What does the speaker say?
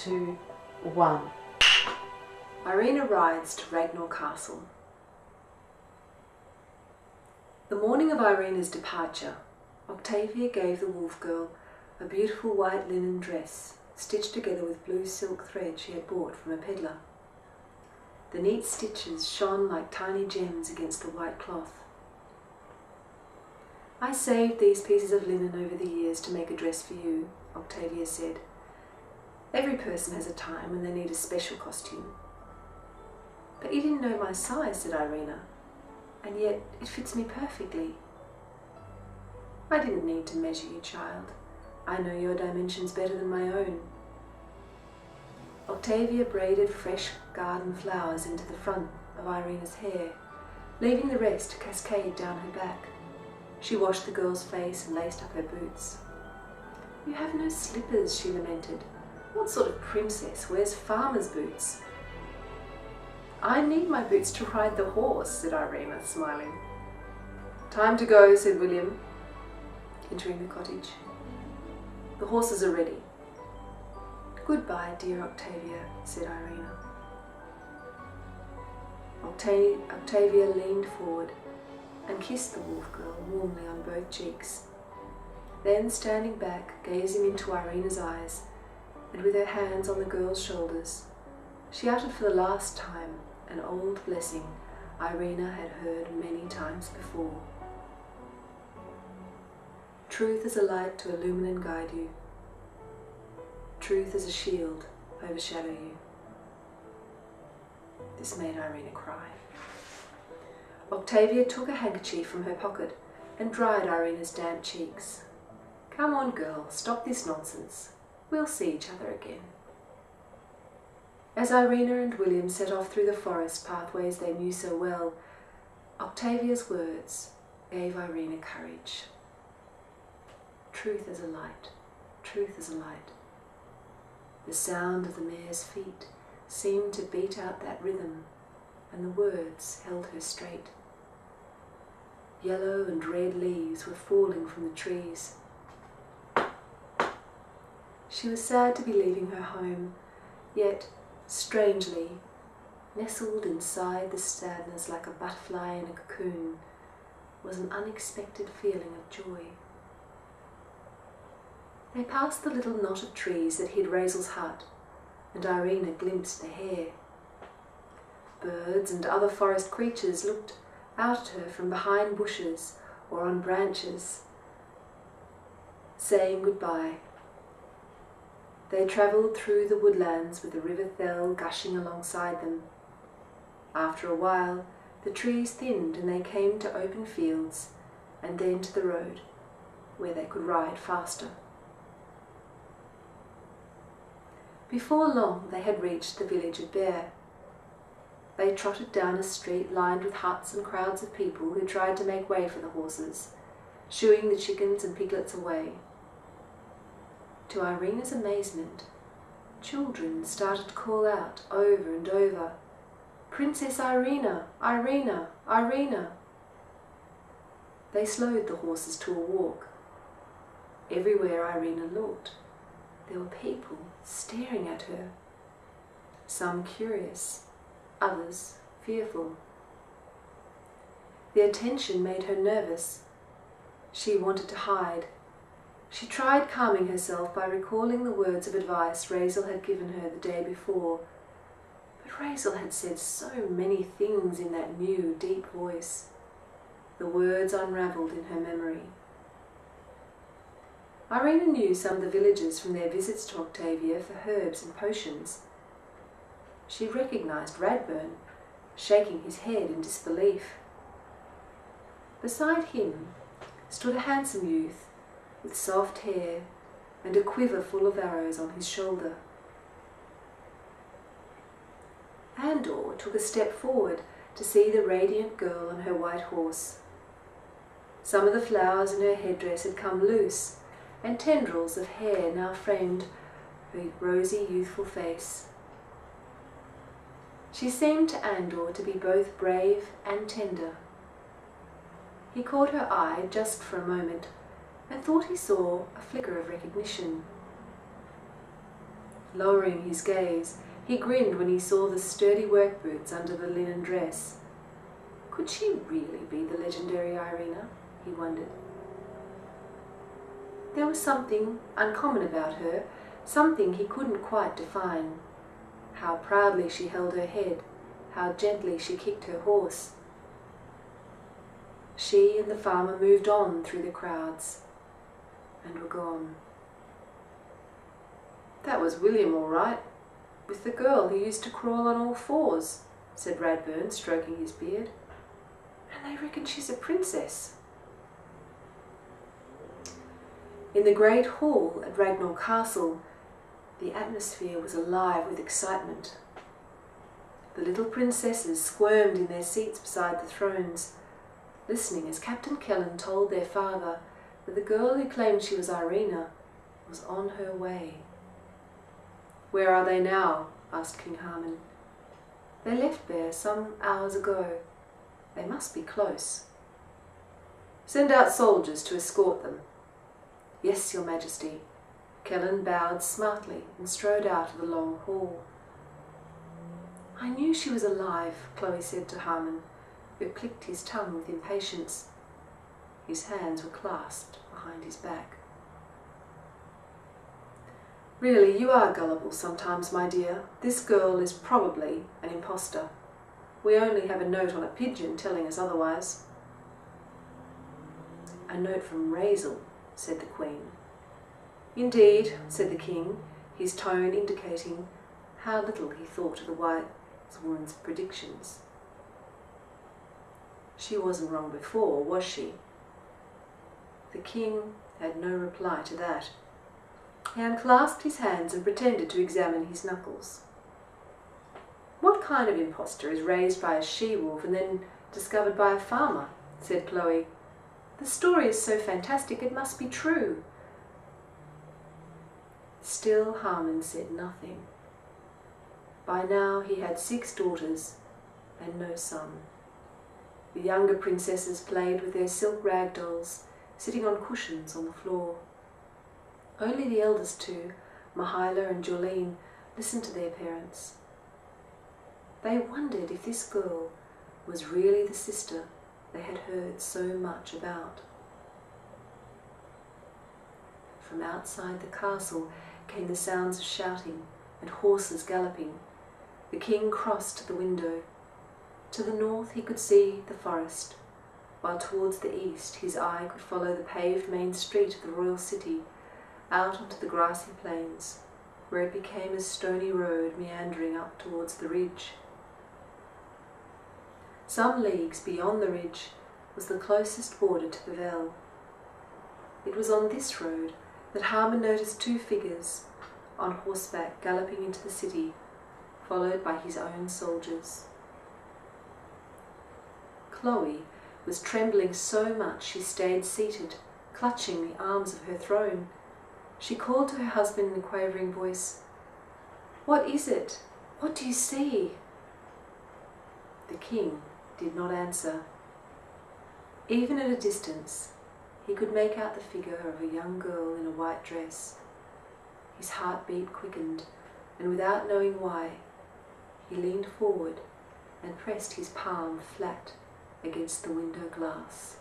2, 1. Irina rides to Ragnall Castle. The morning of Irina's departure, Octavia gave the wolf girl a beautiful white linen dress stitched together with blue silk thread she had bought from a peddler. The neat stitches shone like tiny gems against the white cloth. "I saved these pieces of linen over the years to make a dress for you," Octavia said. "Every person has a time when they need a special costume." "But you didn't know my size," said Irina, "and yet it fits me perfectly." "I didn't need to measure you, child. I know your dimensions better than my own." Octavia braided fresh garden flowers into the front of Irina's hair, leaving the rest to cascade down her back. She washed the girl's face and laced up her boots. "You have no slippers," she lamented. "What sort of princess wears farmer's boots?" "I need my boots to ride the horse," said Irina, smiling. "Time to go," said William, entering the cottage. "The horses are ready." "Goodbye, dear Octavia," said Irina. Octavia leaned forward and kissed the wolf girl warmly on both cheeks. Then, standing back, gazing into Irina's eyes, and with her hands on the girl's shoulders, she uttered for the last time an old blessing Irina had heard many times before. "Truth is a light to illumine and guide you. Truth is a shield, overshadow you." This made Irina cry. Octavia took a handkerchief from her pocket and dried Irina's damp cheeks. "Come on, girl, stop this nonsense. We'll see each other again." As Irina and William set off through the forest pathways they knew so well, Octavia's words gave Irina courage. Truth is a light, truth is a light. The sound of the mare's feet seemed to beat out that rhythm, and the words held her straight. Yellow and red leaves were falling from the trees. She was sad to be leaving her home, yet, strangely, nestled inside the sadness like a butterfly in a cocoon, was an unexpected feeling of joy. They passed the little knot of trees that hid Razel's hut, and Irina glimpsed the hare. Birds and other forest creatures looked out at her from behind bushes or on branches, saying goodbye. They travelled through the woodlands with the River Thel gushing alongside them. After a while, the trees thinned and they came to open fields and then to the road, where they could ride faster. Before long, they had reached the village of Bear. They trotted down a street lined with huts and crowds of people who tried to make way for the horses, shooing the chickens and piglets away. To Irina's amazement, children started to call out over and over, "Princess Irina! Irina! Irina!" They slowed the horses to a walk. Everywhere Irina looked, there were people staring at her, some curious, others fearful. The attention made her nervous. She wanted to hide. She tried calming herself by recalling the words of advice Razel had given her the day before, but Razel had said so many things in that new, deep voice. The words unravelled in her memory. Irina knew some of the villagers from their visits to Octavia for herbs and potions. She recognised Radburn, shaking his head in disbelief. Beside him stood a handsome youth with soft hair and a quiver full of arrows on his shoulder. Andor took a step forward to see the radiant girl on her white horse. Some of the flowers in her headdress had come loose, and tendrils of hair now framed her rosy, youthful face. She seemed to Andor to be both brave and tender. He caught her eye just for a moment and thought he saw a flicker of recognition. Lowering his gaze, he grinned when he saw the sturdy work boots under the linen dress. Could she really be the legendary Irina? He wondered. There was something uncommon about her, something he couldn't quite define. How proudly she held her head, how gently she kicked her horse. She and the farmer moved on through the crowds and were gone. That was William, all right, with the girl who used to crawl on all fours, said Radburn, stroking his beard. And they reckon she's a princess. In the great hall at Ragnall Castle, the atmosphere was alive with excitement. The little princesses squirmed in their seats beside the thrones, listening as Captain Kellen told their father that the girl who claimed she was Irina was on her way. Where are they now? Asked King Harman. They left there some hours ago. They must be close. Send out soldiers to escort them. Yes, Your Majesty. Kellen bowed smartly and strode out of the long hall. I knew she was alive, Chloe said to Harman, who clicked his tongue with impatience. His hands were clasped behind his back. Really, you are gullible sometimes, my dear. This girl is probably an impostor. We only have a note on a pigeon telling us otherwise. A note from Razel, said the Queen. Indeed, said the King, his tone indicating how little he thought of the wise woman's predictions. She wasn't wrong before, was she? The King had no reply to that. He unclasped his hands and pretended to examine his knuckles. What kind of impostor is raised by a she-wolf and then discovered by a farmer? Said Chloe. The story is so fantastic it must be true. Still Harman said nothing. By now he had 6 daughters and no son. The younger princesses played with their silk rag dolls, sitting on cushions on the floor. Only the eldest 2, Mihaela and Jolene, listened to their parents. They wondered if this girl was really the sister they had heard so much about. From outside the castle came the sounds of shouting and horses galloping. The King crossed to the window. To the north he could see the forest, while towards the east his eye could follow the paved main street of the royal city out onto the grassy plains, where it became a stony road meandering up towards the ridge. Some leagues beyond the ridge was the closest border to the Vale. It was on this road that Harman noticed 2 figures on horseback galloping into the city, followed by his own soldiers. Chloe was trembling so much she stayed seated, clutching the arms of her throne. She called to her husband in a quavering voice, "What is it? What do you see?" The King did not answer. Even at a distance, he could make out the figure of a young girl in a white dress. His heartbeat quickened, and without knowing why, he leaned forward and pressed his palm flat against the window glass.